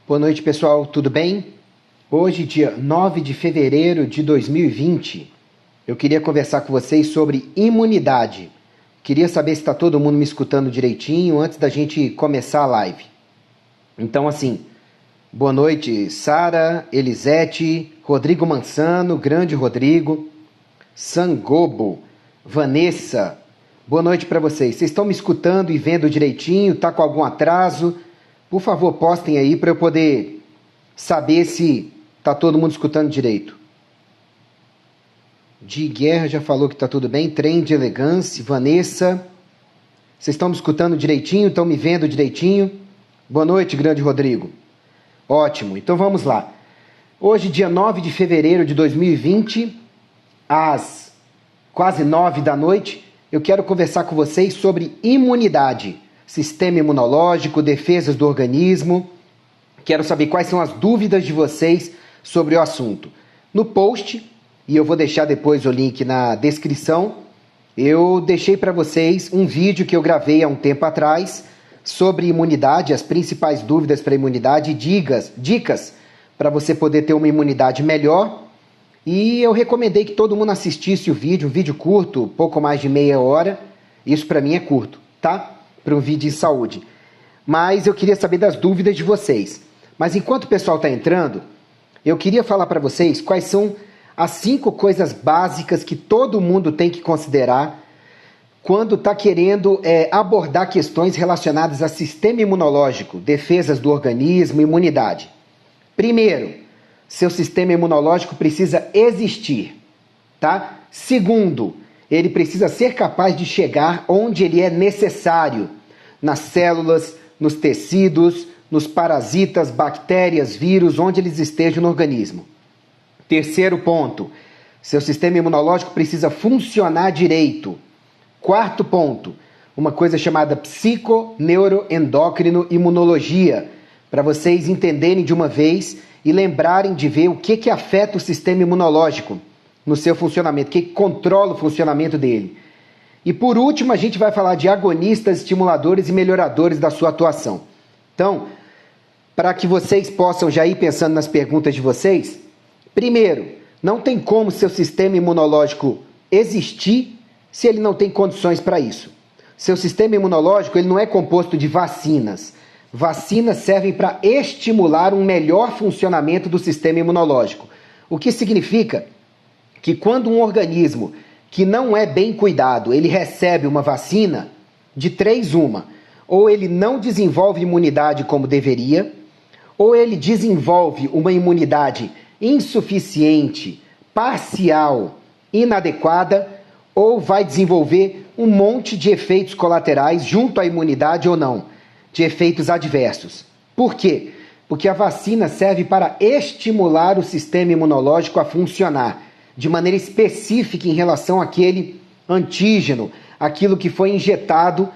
Boa noite, pessoal, tudo bem? Hoje, dia 9 de fevereiro de 2020, eu queria conversar com vocês sobre imunidade. Queria saber se está todo mundo me escutando direitinho antes da gente começar a live. Então, assim, boa noite, Sara, Elisete, Rodrigo Mansano, grande Rodrigo, Sangobo, Vanessa, boa noite para vocês. Vocês estão me escutando e vendo direitinho? Está com algum atraso? Por favor, postem aí para eu poder saber se está todo mundo escutando direito. De Guerra já falou que está tudo bem. Trem de Elegância, Vanessa. Vocês estão me escutando direitinho? Estão me vendo direitinho? Boa noite, grande Rodrigo. Ótimo, então vamos lá. Hoje, dia 9 de fevereiro de 2020, às quase 9 da noite, eu quero conversar com vocês sobre imunidade. Sistema imunológico, defesas do organismo. Quero saber quais são as dúvidas de vocês sobre o assunto. No post, e eu vou deixar depois o link na descrição, eu deixei para vocês um vídeo que eu gravei há um tempo atrás sobre imunidade, as principais dúvidas para imunidade e dicas para você poder ter uma imunidade melhor. E eu recomendei que todo mundo assistisse o vídeo, um vídeo curto, pouco mais de meia hora. Isso para mim é curto, tá? Para um vídeo de saúde. Mas eu queria saber das dúvidas de vocês. Mas enquanto o pessoal está entrando, eu queria falar para vocês quais são as 5 coisas básicas que todo mundo tem que considerar quando está querendo abordar questões relacionadas a sistema imunológico, defesas do organismo, imunidade. Primeiro, seu sistema imunológico precisa existir, tá? Segundo, ele precisa ser capaz de chegar onde ele é necessário, nas células, nos tecidos, nos parasitas, bactérias, vírus, onde eles estejam no organismo. Terceiro ponto, seu sistema imunológico precisa funcionar direito. Quarto ponto, uma coisa chamada psiconeuroendócrino-imunologia, para vocês entenderem de uma vez e lembrarem de ver o que afeta o sistema imunológico no seu funcionamento, o que controla o funcionamento dele. E por último, a gente vai falar de agonistas, estimuladores e melhoradores da sua atuação. Então, para que vocês possam já ir pensando nas perguntas de vocês, primeiro, não tem como seu sistema imunológico existir se ele não tem condições para isso. Seu sistema imunológico ele não é composto de vacinas. Vacinas servem para estimular um melhor funcionamento do sistema imunológico. O que significa que quando um organismo que não é bem cuidado, ele recebe uma vacina, de 3 uma, ou ele não desenvolve imunidade como deveria, ou ele desenvolve uma imunidade insuficiente, parcial, inadequada, ou vai desenvolver um monte de efeitos colaterais junto à imunidade ou não, de efeitos adversos. Por quê? Porque a vacina serve para estimular o sistema imunológico a funcionar de maneira específica em relação àquele antígeno, aquilo que foi injetado,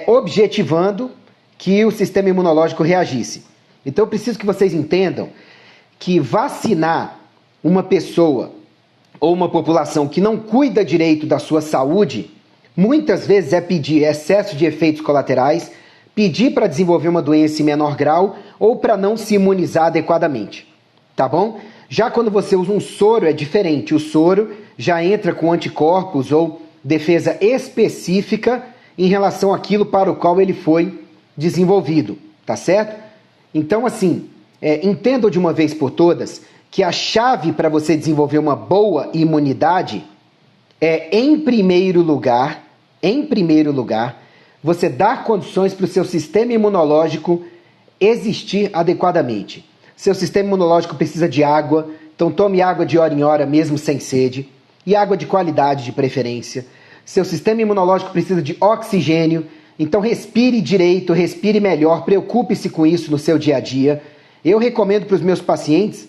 objetivando que o sistema imunológico reagisse. Então eu preciso que vocês entendam que vacinar uma pessoa ou uma população que não cuida direito da sua saúde, muitas vezes é pedir excesso de efeitos colaterais, pedir para desenvolver uma doença em menor grau ou para não se imunizar adequadamente, tá bom? Já quando você usa um soro é diferente, o soro já entra com anticorpos ou defesa específica em relação àquilo para o qual ele foi desenvolvido, tá certo? Então assim, entendam de uma vez por todas que a chave para você desenvolver uma boa imunidade é, em primeiro lugar, você dar condições para o seu sistema imunológico existir adequadamente. Seu sistema imunológico precisa de água, então tome água de hora em hora, mesmo sem sede, e água de qualidade de preferência. Seu sistema imunológico precisa de oxigênio, então respire direito, respire melhor, preocupe-se com isso no seu dia a dia. Eu recomendo para os meus pacientes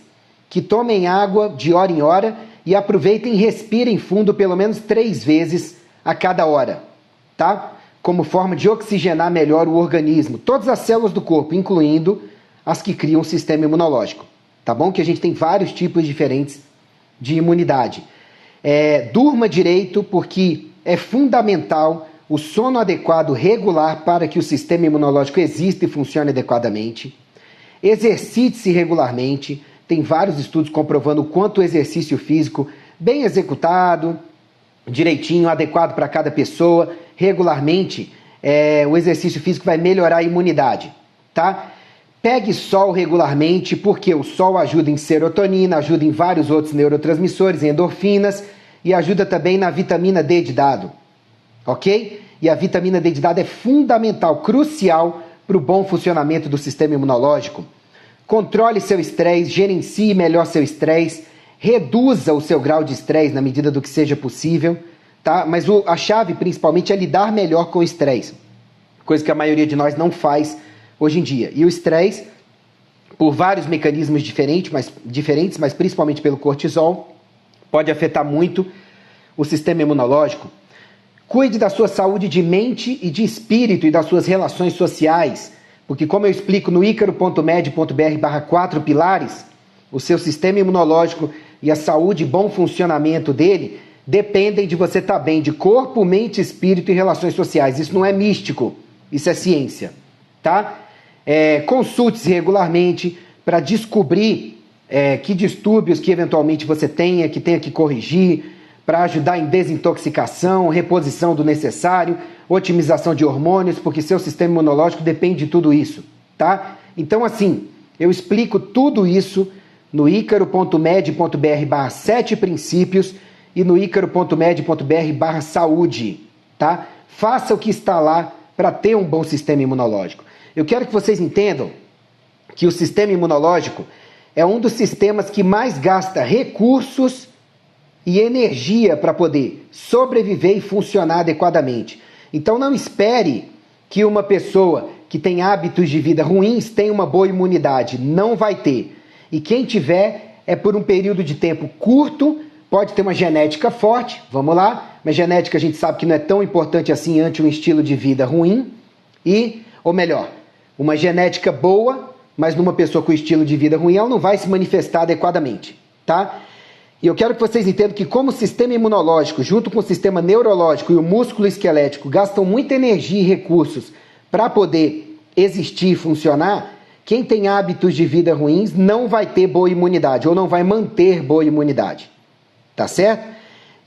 que tomem água de hora em hora e aproveitem e respirem fundo pelo menos 3 vezes a cada hora, tá? Como forma de oxigenar melhor o organismo, todas as células do corpo, incluindo as que criam o sistema imunológico, tá bom? Que a gente tem vários tipos diferentes de imunidade. Durma direito, porque é fundamental o sono adequado, regular, para que o sistema imunológico exista e funcione adequadamente. Exercite-se regularmente. Tem vários estudos comprovando o quanto o exercício físico, bem executado, direitinho, adequado para cada pessoa, regularmente, o exercício físico vai melhorar a imunidade, tá? Pegue sol regularmente, porque o sol ajuda em serotonina, ajuda em vários outros neurotransmissores, em endorfinas, e ajuda também na vitamina D de dado, ok? E a vitamina D de dado é fundamental, crucial para o bom funcionamento do sistema imunológico. Controle seu estresse, gerencie melhor seu estresse, reduza o seu grau de estresse na medida do que seja possível, tá? Mas a chave principalmente é lidar melhor com o estresse, coisa que a maioria de nós não faz hoje em dia. E o estresse, por vários mecanismos diferentes, mas principalmente pelo cortisol, pode afetar muito o sistema imunológico. Cuide da sua saúde de mente e de espírito e das suas relações sociais, porque como eu explico no icaro.med.br/4 pilares, o seu sistema imunológico e a saúde e bom funcionamento dele dependem de você estar bem de corpo, mente, espírito e relações sociais. Isso não é místico, isso é ciência, tá? Consulte-se regularmente para descobrir que distúrbios que eventualmente você tenha que corrigir, para ajudar em desintoxicação, reposição do necessário, otimização de hormônios, porque seu sistema imunológico depende de tudo isso, tá? Então, assim, eu explico tudo isso no icaro.med.br/7 princípios e no icaro.med.br/saúde, tá? Faça o que está lá para ter um bom sistema imunológico. Eu quero que vocês entendam que o sistema imunológico é um dos sistemas que mais gasta recursos e energia para poder sobreviver e funcionar adequadamente. Então não espere que uma pessoa que tem hábitos de vida ruins tenha uma boa imunidade. Não vai ter. E quem tiver é por um período de tempo curto, pode ter uma genética forte, vamos lá, mas genética a gente sabe que não é tão importante assim ante um estilo de vida ruim, ou melhor, uma genética boa, mas numa pessoa com estilo de vida ruim, ela não vai se manifestar adequadamente, tá? E eu quero que vocês entendam que como o sistema imunológico, junto com o sistema neurológico e o músculo esquelético, gastam muita energia e recursos para poder existir e funcionar, quem tem hábitos de vida ruins não vai ter boa imunidade, ou não vai manter boa imunidade, tá certo?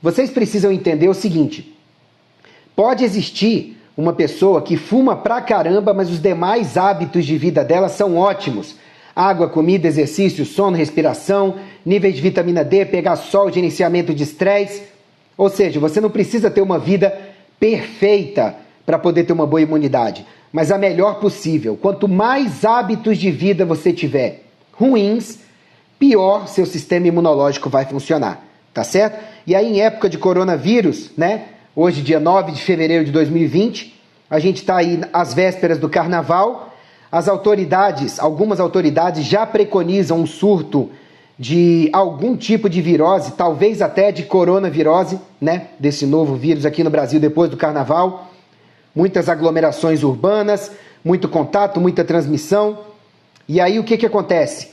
Vocês precisam entender o seguinte, pode existir uma pessoa que fuma pra caramba, mas os demais hábitos de vida dela são ótimos. Água, comida, exercício, sono, respiração, níveis de vitamina D, pegar sol, gerenciamento de estresse. Ou seja, você não precisa ter uma vida perfeita para poder ter uma boa imunidade, mas a melhor possível. Quanto mais hábitos de vida você tiver ruins, pior seu sistema imunológico vai funcionar, tá certo? E aí em época de coronavírus, né? Hoje, dia 9 de fevereiro de 2020, a gente está aí às vésperas do carnaval. Algumas autoridades já preconizam um surto de algum tipo de virose, talvez até de coronavirose, né? Desse novo vírus aqui no Brasil depois do carnaval. Muitas aglomerações urbanas, muito contato, muita transmissão. E aí o que acontece?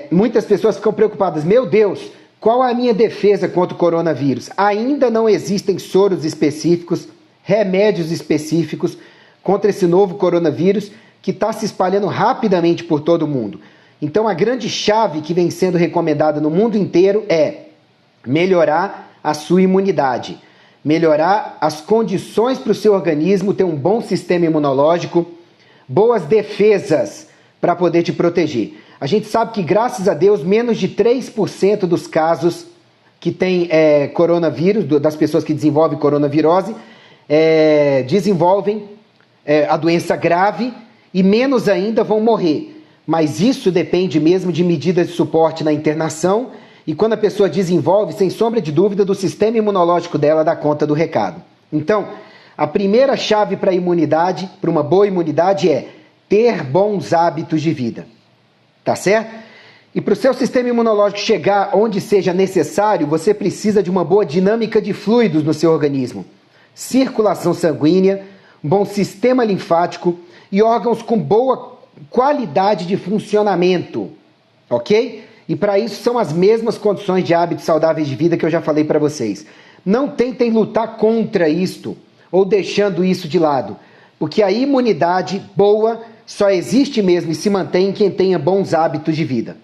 Muitas pessoas ficam preocupadas. Meu Deus, qual é a minha defesa contra o coronavírus? Ainda não existem soros específicos, remédios específicos contra esse novo coronavírus que está se espalhando rapidamente por todo o mundo. Então a grande chave que vem sendo recomendada no mundo inteiro é melhorar a sua imunidade, melhorar as condições para o seu organismo ter um bom sistema imunológico, boas defesas para poder te proteger. A gente sabe que, graças a Deus, menos de 3% dos casos que tem coronavírus, das pessoas que desenvolvem coronavirose, desenvolvem a doença grave e menos ainda vão morrer. Mas isso depende mesmo de medidas de suporte na internação e quando a pessoa desenvolve, sem sombra de dúvida, do sistema imunológico dela dá conta do recado. Então, a primeira chave para a imunidade, para uma boa imunidade é ter bons hábitos de vida. Tá certo? E para o seu sistema imunológico chegar onde seja necessário, você precisa de uma boa dinâmica de fluidos no seu organismo. Circulação sanguínea, bom sistema linfático e órgãos com boa qualidade de funcionamento. Ok? E para isso são as mesmas condições de hábitos saudáveis de vida que eu já falei para vocês. Não tentem lutar contra isto ou deixando isso de lado, porque a imunidade boa só existe mesmo e se mantém quem tenha bons hábitos de vida,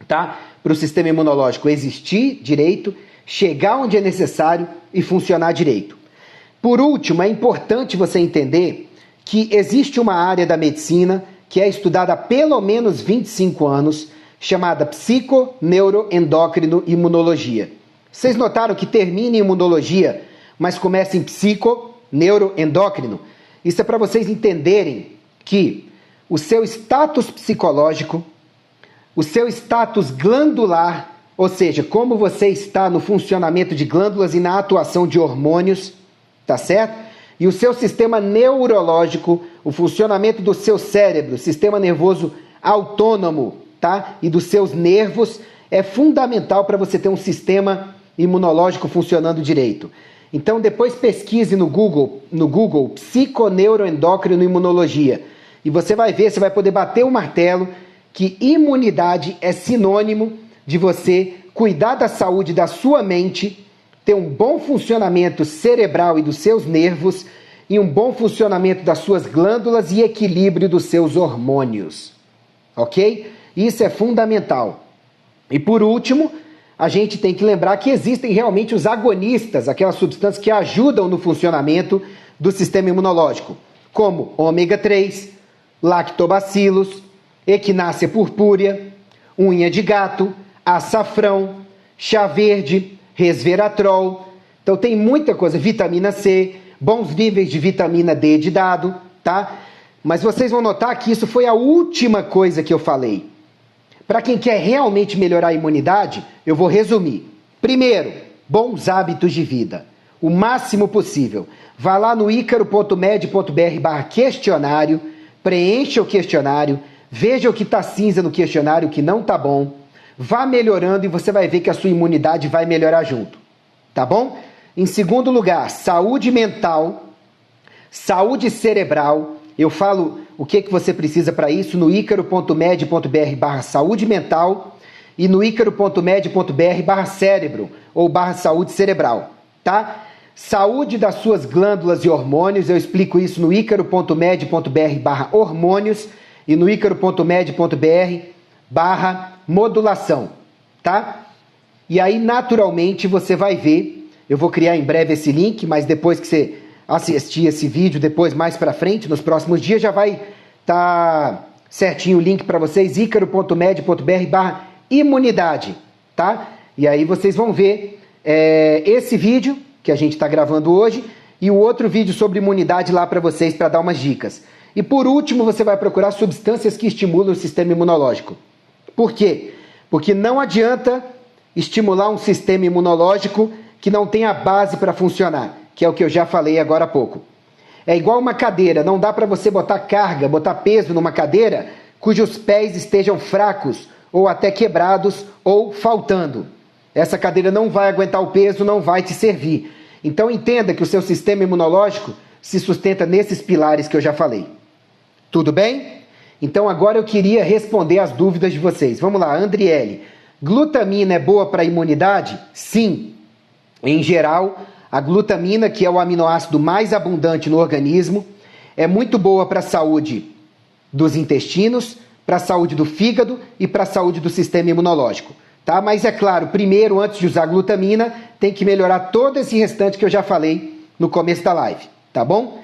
tá? Para o sistema imunológico existir direito, chegar onde é necessário e funcionar direito. Por último, é importante você entender que existe uma área da medicina que é estudada há pelo menos 25 anos, chamada psiconeuroendócrino-imunologia. Vocês notaram que termina em imunologia, mas começa em psiconeuroendócrino? Isso é para vocês entenderem que o seu status psicológico, o seu status glandular, ou seja, como você está no funcionamento de glândulas e na atuação de hormônios, tá certo? E o seu sistema neurológico, o funcionamento do seu cérebro, sistema nervoso autônomo, tá? E dos seus nervos, é fundamental para você ter um sistema imunológico funcionando direito. Então depois pesquise no Google psiconeuroendócrino imunologia, e você vai ver, você vai poder bater o martelo que imunidade é sinônimo de você cuidar da saúde da sua mente, ter um bom funcionamento cerebral e dos seus nervos e um bom funcionamento das suas glândulas e equilíbrio dos seus hormônios. Ok? Isso é fundamental. E por último, a gente tem que lembrar que existem realmente os agonistas, aquelas substâncias que ajudam no funcionamento do sistema imunológico, como ômega 3, lactobacilos, equinácea purpúrea, unha de gato, açafrão, chá verde, resveratrol. Então tem muita coisa, vitamina C, bons níveis de vitamina D de dado, tá? Mas vocês vão notar que isso foi a última coisa que eu falei. Para quem quer realmente melhorar a imunidade, eu vou resumir. Primeiro, bons hábitos de vida. O máximo possível. Vá lá no icaro.med.br/questionário, preencha o questionário, veja o que está cinza no questionário, o que não está bom. Vá melhorando e você vai ver que a sua imunidade vai melhorar junto. Tá bom? Em segundo lugar, saúde mental, saúde cerebral. Eu falo o que você precisa para isso no icaro.med.br/saúde mental e no icaro.med.br/cérebro ou /saúde cerebral, tá? Saúde das suas glândulas e hormônios, eu explico isso no icaro.med.br/hormônios e no icaro.med.br/modulação, tá? E aí, naturalmente, você vai ver, eu vou criar em breve esse link, mas depois que você assistir esse vídeo, depois mais para frente, nos próximos dias, já vai estar certinho o link para vocês, icaro.med.br/imunidade, tá? E aí vocês vão ver esse vídeo que a gente está gravando hoje e o outro vídeo sobre imunidade lá para vocês, para dar umas dicas. E por último, você vai procurar substâncias que estimulam o sistema imunológico. Por quê? Porque não adianta estimular um sistema imunológico que não tem a base para funcionar, que é o que eu já falei agora há pouco. É igual uma cadeira, não dá para você botar carga, botar peso numa cadeira cujos pés estejam fracos, ou até quebrados, ou faltando. Essa cadeira não vai aguentar o peso, não vai te servir. Então entenda que o seu sistema imunológico se sustenta nesses pilares que eu já falei. Tudo bem? Então agora eu queria responder as dúvidas de vocês. Vamos lá, Andriele. Glutamina é boa para a imunidade? Sim. Em geral, a glutamina, que é o aminoácido mais abundante no organismo, é muito boa para a saúde dos intestinos, para a saúde do fígado e para a saúde do sistema imunológico. Tá? Mas é claro, primeiro, antes de usar glutamina, tem que melhorar todo esse restante que eu já falei no começo da live. Tá bom?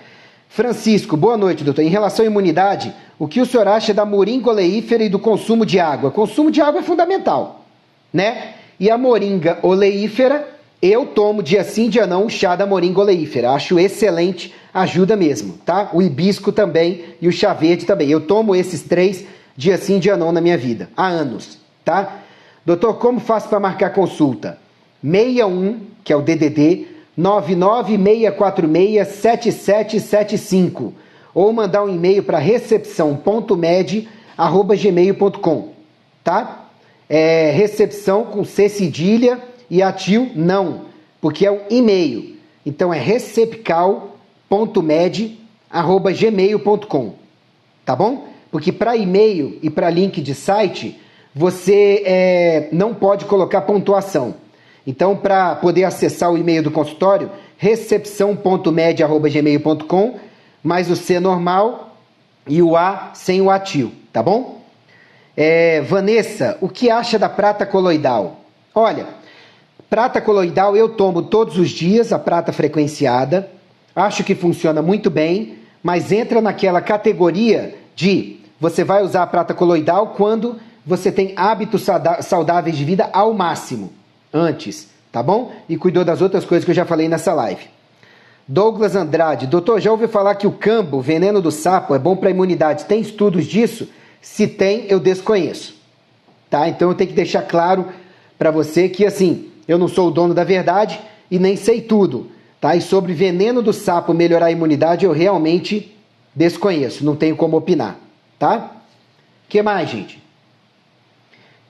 Francisco, boa noite, doutor. Em relação à imunidade, o que o senhor acha da moringa oleífera e do consumo de água? O consumo de água é fundamental, né? E a moringa oleífera, eu tomo dia sim, dia não, o chá da moringa oleífera. Acho excelente, ajuda mesmo, tá? O hibisco também e o chá verde também. Eu tomo esses 3 dia sim, dia não na minha vida, há anos, tá? Doutor, como faço para marcar consulta? 61, que é o DDD, 996467775, ou mandar um e-mail para recepção.med@gmail.com, tá? Recepção com C cedilha e a tio não, porque é um e-mail. Então é recepcal.med@gmail.com, tá bom? Porque para e-mail e para link de site, você não pode colocar pontuação. Então, para poder acessar o e-mail do consultório, recepção.med@gmail.com, mais o C normal, e o A sem o atil, tá bom? Vanessa, o que acha da prata coloidal? Olha, prata coloidal eu tomo todos os dias, a prata frequenciada, acho que funciona muito bem, mas entra naquela categoria de você vai usar a prata coloidal quando você tem hábitos saudáveis de vida ao máximo, antes, tá bom? E cuidou das outras coisas que eu já falei nessa live. Douglas Andrade, doutor, já ouviu falar que o cambo, veneno do sapo, é bom para a imunidade? Tem estudos disso? Se tem, eu desconheço. Tá? Então eu tenho que deixar claro para você que, assim, eu não sou o dono da verdade e nem sei tudo. Tá? E sobre veneno do sapo melhorar a imunidade, eu realmente desconheço, não tenho como opinar. Tá? O que mais, gente?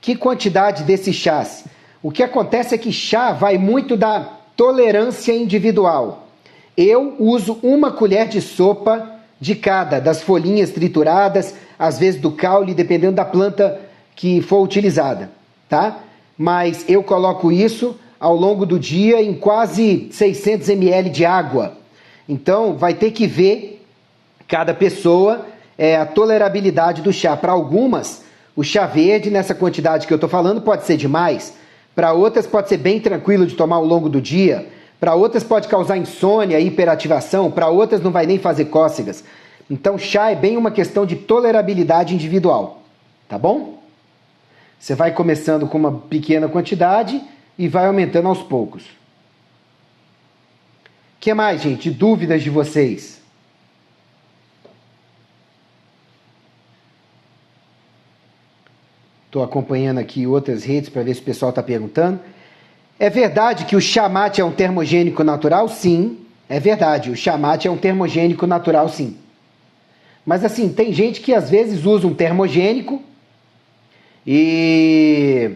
Que quantidade desses chás? O que acontece é que chá vai muito da tolerância individual. Eu uso 1 colher de sopa de cada, das folhinhas trituradas, às vezes do caule, dependendo da planta que for utilizada, tá? Mas eu coloco isso ao longo do dia em quase 600 ml de água. Então, vai ter que ver cada pessoa a tolerabilidade do chá. Para algumas, o chá verde, nessa quantidade que eu estou falando, pode ser demais. Para outras, pode ser bem tranquilo de tomar ao longo do dia. Para outras pode causar insônia, hiperativação, para outras não vai nem fazer cócegas. Então chá é bem uma questão de tolerabilidade individual, tá bom? Você vai começando com uma pequena quantidade e vai aumentando aos poucos. O que mais, gente? Dúvidas de vocês? Estou acompanhando aqui outras redes para ver se o pessoal está perguntando. É verdade que o chá mate é um termogênico natural? Sim, é verdade. O chá mate é um termogênico natural, sim. Mas assim, tem gente que às vezes usa um termogênico e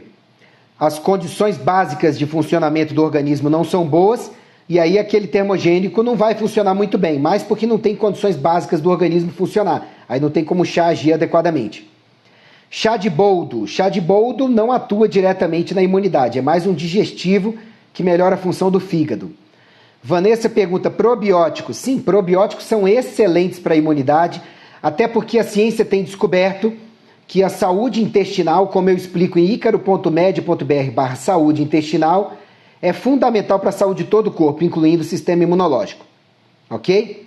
as condições básicas de funcionamento do organismo não são boas e aí aquele termogênico não vai funcionar muito bem, mas porque não tem condições básicas do organismo funcionar. Aí não tem como o chá agir adequadamente. Chá de boldo não atua diretamente na imunidade, é mais um digestivo que melhora a função do fígado. Vanessa pergunta, probióticos? Sim, probióticos são excelentes para a imunidade, até porque a ciência tem descoberto que a saúde intestinal, como eu explico em icaro.med.br/saúde intestinal, é fundamental para a saúde de todo o corpo, incluindo o sistema imunológico. Ok?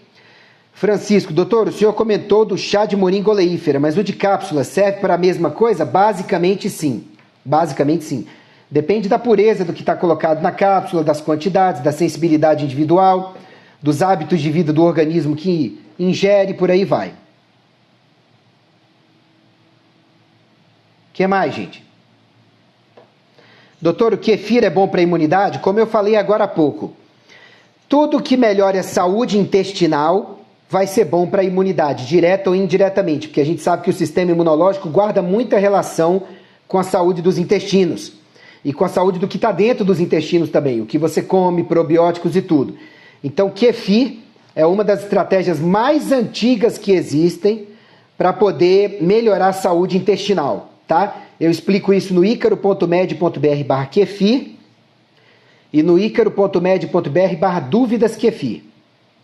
Francisco, doutor, o senhor comentou do chá de moringa oleífera, mas o de cápsula serve para a mesma coisa? Basicamente sim. Basicamente sim. Depende da pureza do que está colocado na cápsula, das quantidades, da sensibilidade individual, dos hábitos de vida do organismo que ingere, por aí vai. O que mais, gente? Doutor, o kefir é bom para a imunidade? Como eu falei agora há pouco, tudo que melhora a saúde intestinal vai ser bom para a imunidade, direta ou indiretamente, porque a gente sabe que o sistema imunológico guarda muita relação com a saúde dos intestinos e com a saúde do que está dentro dos intestinos também, o que você come, probióticos e tudo. Então, kefir é uma das estratégias mais antigas que existem para poder melhorar a saúde intestinal, tá? Eu explico isso no icaro.med.br/kefir e no icaro.med.br/dúvidas kefir,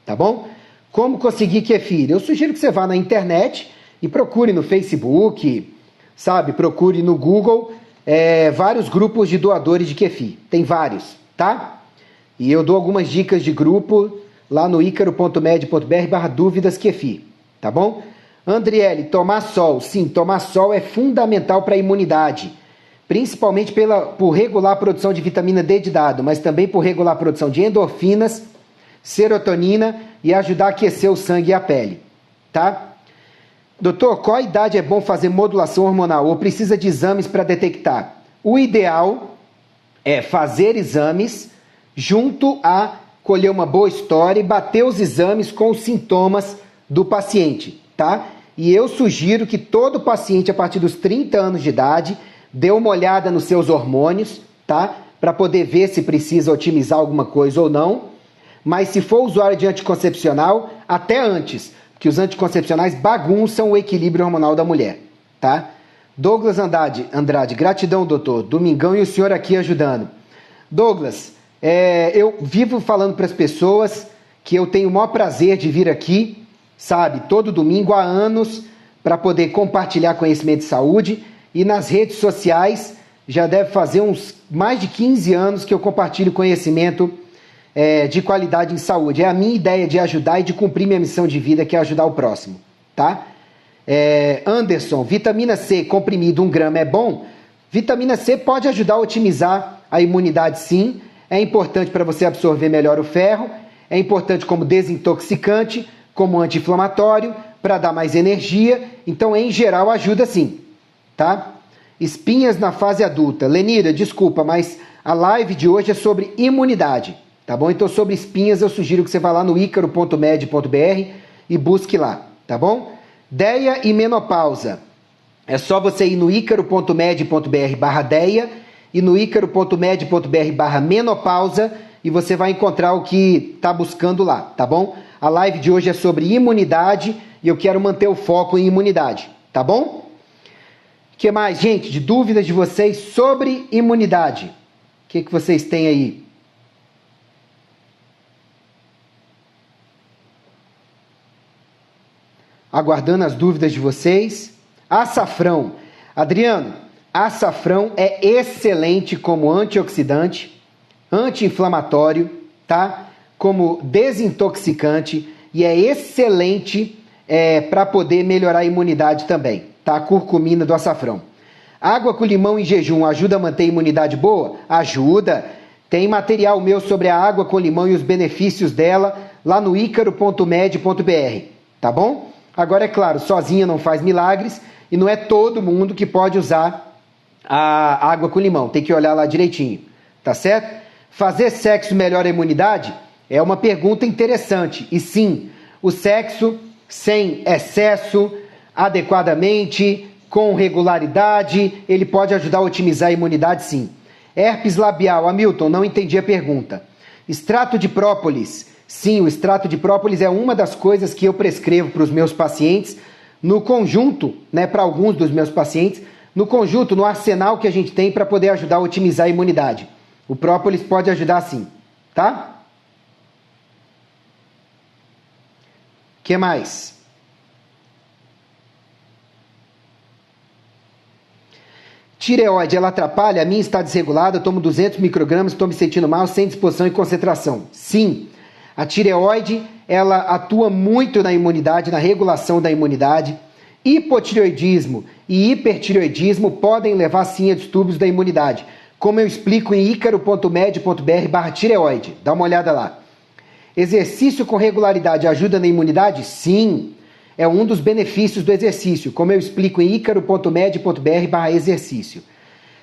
tá bom? Como conseguir kefir? Eu sugiro que você vá na internet e procure no Facebook, sabe? Procure no Google vários grupos de doadores de kefir. Tem vários, tá? E eu dou algumas dicas de grupo lá no icaro.med.br/dúvidas kefir, tá bom? Andriele, tomar sol. Sim, tomar sol é fundamental para a imunidade, principalmente por regular a produção de vitamina D de dado, mas também por regular a produção de endorfinas, serotonina e ajudar a aquecer o sangue e a pele, tá? Doutor, qual a idade é bom fazer modulação hormonal ou precisa de exames para detectar? O ideal é fazer exames junto a colher uma boa história e bater os exames com os sintomas do paciente, tá? E eu sugiro que todo paciente a partir dos 30 anos de idade dê uma olhada nos seus hormônios, tá? Para poder ver se precisa otimizar alguma coisa ou não. Mas se for usuário de anticoncepcional, até antes, porque os anticoncepcionais bagunçam o equilíbrio hormonal da mulher, tá? Douglas Andrade, gratidão, doutor. Domingão e o senhor aqui ajudando. Douglas, eu vivo falando para as pessoas que eu tenho o maior prazer de vir aqui sabe, todo domingo há anos para poder compartilhar conhecimento de saúde, e nas redes sociais já deve fazer uns mais de 15 anos que eu compartilho conhecimento de qualidade em saúde. É a minha ideia de ajudar e de cumprir minha missão de vida, que é ajudar o próximo, tá? Anderson, vitamina C comprimido 1 grama é bom? Vitamina C pode ajudar a otimizar a imunidade, sim. É importante para você absorver melhor o ferro, é importante como desintoxicante, como anti-inflamatório, para dar mais energia. Então, em geral, ajuda sim, tá? Espinhas na fase adulta. Lenira, desculpa, mas a live de hoje é sobre imunidade, tá bom? Então, sobre espinhas, eu sugiro que você vá lá no icaro.med.br e busque lá, tá bom? Deia e menopausa. É só você ir no icaro.med.br/deia e no icaro.med.br/menopausa e você vai encontrar o que está buscando lá, tá bom? A live de hoje é sobre imunidade e eu quero manter o foco em imunidade, tá bom? O que mais, gente, de dúvidas de vocês sobre imunidade? O que vocês têm aí? Aguardando as dúvidas de vocês. Açafrão. Adriano, açafrão é excelente como antioxidante, anti-inflamatório, tá? Como desintoxicante e é excelente para poder melhorar a imunidade também, tá? A curcumina do açafrão. Água com limão em jejum ajuda a manter a imunidade boa? Ajuda. Tem material meu sobre a água com limão e os benefícios dela lá no icaro.med.br, tá bom? Agora, é claro, sozinha não faz milagres e não é todo mundo que pode usar a água com limão. Tem que olhar lá direitinho, tá certo? Fazer sexo melhora a imunidade? É uma pergunta interessante. E sim, o sexo sem excesso, adequadamente, com regularidade, ele pode ajudar a otimizar a imunidade, sim. Herpes labial. Hamilton, não entendi a pergunta. Extrato de própolis. Sim, o extrato de própolis é uma das coisas que eu prescrevo para os meus pacientes, no conjunto, né, para alguns dos meus pacientes, no conjunto, no arsenal que a gente tem para poder ajudar a otimizar a imunidade. O própolis pode ajudar sim, tá? O que mais? Tireoide, ela atrapalha? A minha está desregulada, eu tomo 200 microgramas, estou me sentindo mal, sem disposição e concentração. Sim, a tireoide, ela atua muito na imunidade, na regulação da imunidade. Hipotireoidismo e hipertireoidismo podem levar sim a distúrbios da imunidade, como eu explico em icaro.med.br/tireoide. Dá uma olhada lá. Exercício com regularidade ajuda na imunidade? Sim, é um dos benefícios do exercício, como eu explico em icaro.med.br/exercício.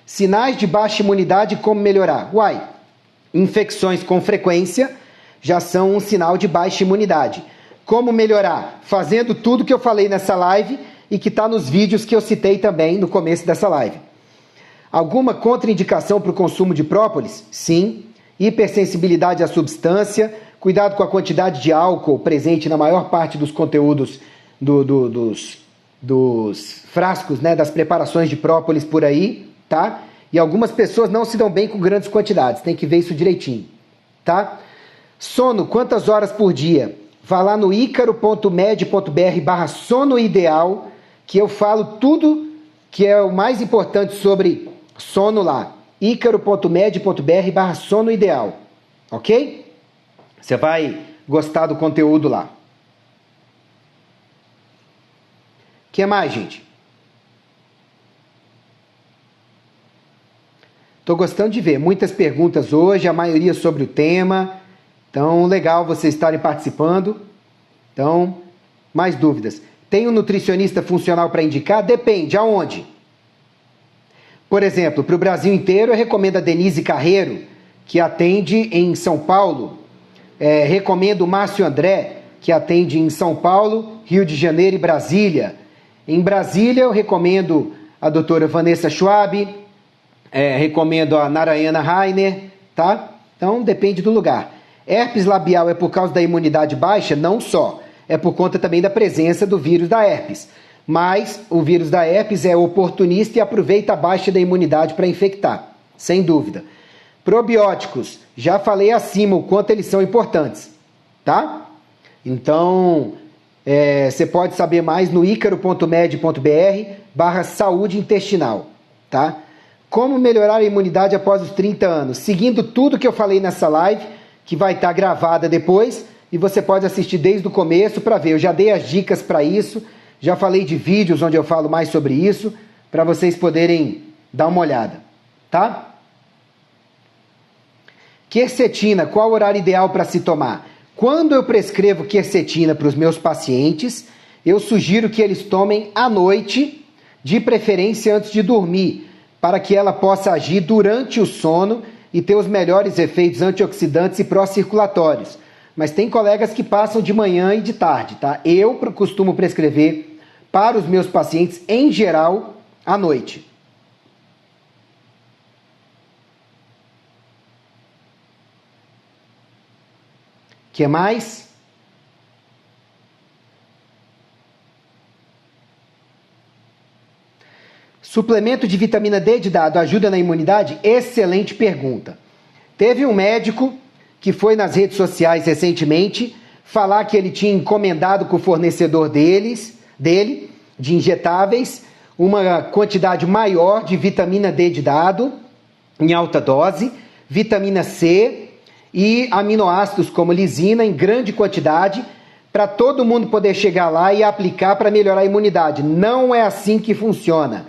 Sinais de baixa imunidade, como melhorar? Infecções com frequência já são um sinal de baixa imunidade. Como melhorar? Fazendo tudo que eu falei nessa live e que está nos vídeos que eu citei também no começo dessa live. Alguma contraindicação para o consumo de própolis? Sim. Hipersensibilidade à substância, cuidado com a quantidade de álcool presente na maior parte dos conteúdos dos frascos, né, das preparações de própolis por aí, tá? E algumas pessoas não se dão bem com grandes quantidades, tem que ver isso direitinho, tá? Sono, quantas horas por dia? Vá lá no icaro.med.br/sono ideal, que eu falo tudo que é o mais importante sobre sono lá. icaro.med.br/sono ideal, ok? Você vai gostar do conteúdo lá. O que mais, gente? Estou gostando de ver muitas perguntas hoje, a maioria sobre o tema. Então, legal vocês estarem participando. Então, mais dúvidas. Tem um nutricionista funcional para indicar? Depende, aonde? Por exemplo, para o Brasil inteiro, eu recomendo a Denise Carreiro, que atende em São Paulo. Recomendo o Márcio André, que atende em São Paulo, Rio de Janeiro e Brasília. Em Brasília, eu recomendo a doutora Vanessa Schwab, recomendo a Narayana Rainer, tá? Então, depende do lugar. Herpes labial é por causa da imunidade baixa? Não só. É por conta também da presença do vírus da herpes. Mas o vírus da herpes é oportunista e aproveita a baixa da imunidade para infectar, sem dúvida. Probióticos, já falei acima o quanto eles são importantes, tá? Então, Você pode saber mais no icaro.med.br/saúde intestinal, tá? Como melhorar a imunidade após os 30 anos? Seguindo tudo que eu falei nessa live, que vai estar gravada depois, e você pode assistir desde o começo para ver. Eu já dei as dicas para isso, já falei de vídeos onde eu falo mais sobre isso, para vocês poderem dar uma olhada, tá? Quercetina, qual o horário ideal para se tomar? Quando eu prescrevo quercetina para os meus pacientes, eu sugiro que eles tomem à noite, de preferência antes de dormir, para que ela possa agir durante o sono e ter os melhores efeitos antioxidantes e pró-circulatórios. Mas tem colegas que passam de manhã e de tarde, tá? Eu costumo prescrever para os meus pacientes, em geral, à noite. O que mais? Suplemento de vitamina D de dado ajuda na imunidade? Excelente pergunta. Teve um médico que foi nas redes sociais recentemente falar que ele tinha encomendado com o fornecedor dele, de injetáveis, uma quantidade maior de vitamina D de dado, em alta dose, vitamina C e aminoácidos como lisina em grande quantidade, para todo mundo poder chegar lá e aplicar para melhorar a imunidade. Não é assim que funciona.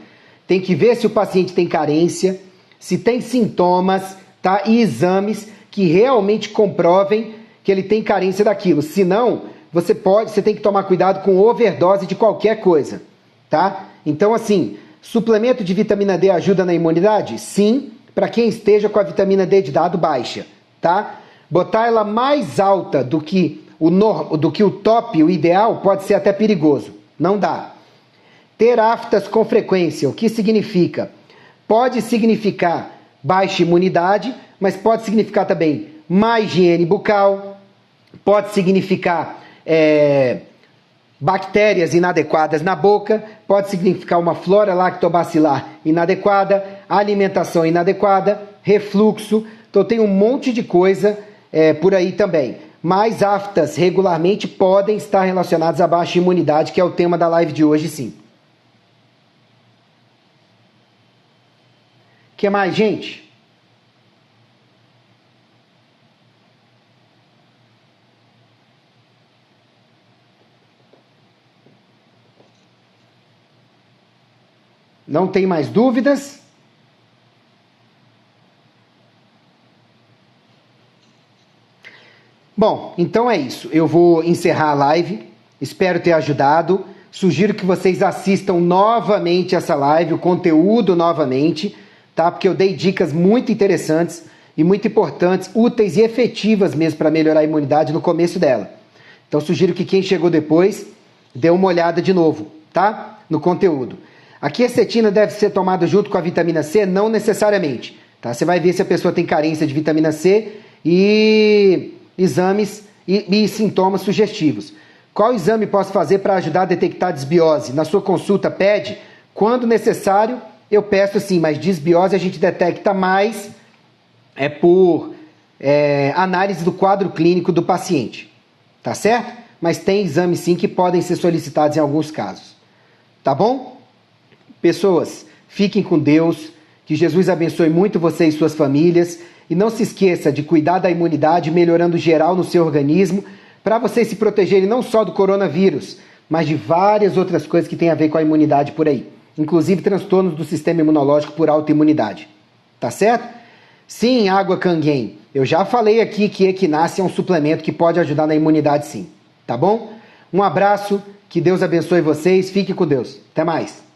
Tem que ver se o paciente tem carência, se tem sintomas, tá? E exames que realmente comprovem que ele tem carência daquilo. Senão, você tem que tomar cuidado com overdose de qualquer coisa, tá? Então, assim, suplemento de vitamina D ajuda na imunidade? Sim, para quem esteja com a vitamina D de dado baixa, tá? Botar ela mais alta do que o top, o ideal, pode ser até perigoso. Não dá. Ter aftas com frequência, o que significa? Pode significar baixa imunidade, mas pode significar também má higiene bucal, pode significar bactérias inadequadas na boca, pode significar uma flora lactobacilar inadequada, alimentação inadequada, refluxo. Então tem um monte de coisa por aí também. Mas aftas regularmente podem estar relacionadas à baixa imunidade, que é o tema da live de hoje, sim. O que mais, gente? Não tem mais dúvidas? Bom, então é isso. Eu vou encerrar a live. Espero ter ajudado. Sugiro que vocês assistam novamente essa live, o conteúdo novamente, tá? Porque eu dei dicas muito interessantes e muito importantes, úteis e efetivas mesmo para melhorar a imunidade no começo dela. Então sugiro que quem chegou depois dê uma olhada de novo, tá? No conteúdo. A quercetina deve ser tomada junto com a vitamina C? Não necessariamente, tá? Você vai ver se a pessoa tem carência de vitamina C e exames e sintomas sugestivos. Qual exame posso fazer para ajudar a detectar desbiose? Na sua consulta pede? Quando necessário, eu peço sim, mas desbiose a gente detecta mais por análise do quadro clínico do paciente, tá certo? Mas tem exames sim que podem ser solicitados em alguns casos, tá bom? Pessoas, fiquem com Deus, que Jesus abençoe muito você e suas famílias, e não se esqueça de cuidar da imunidade, melhorando geral no seu organismo, para vocês se protegerem não só do coronavírus, mas de várias outras coisas que têm a ver com a imunidade por aí, inclusive transtornos do sistema imunológico por autoimunidade, tá certo? Sim, água Kangen, eu já falei aqui que Equinácea é um suplemento que pode ajudar na imunidade sim, tá bom? Um abraço, que Deus abençoe vocês, fique com Deus, até mais!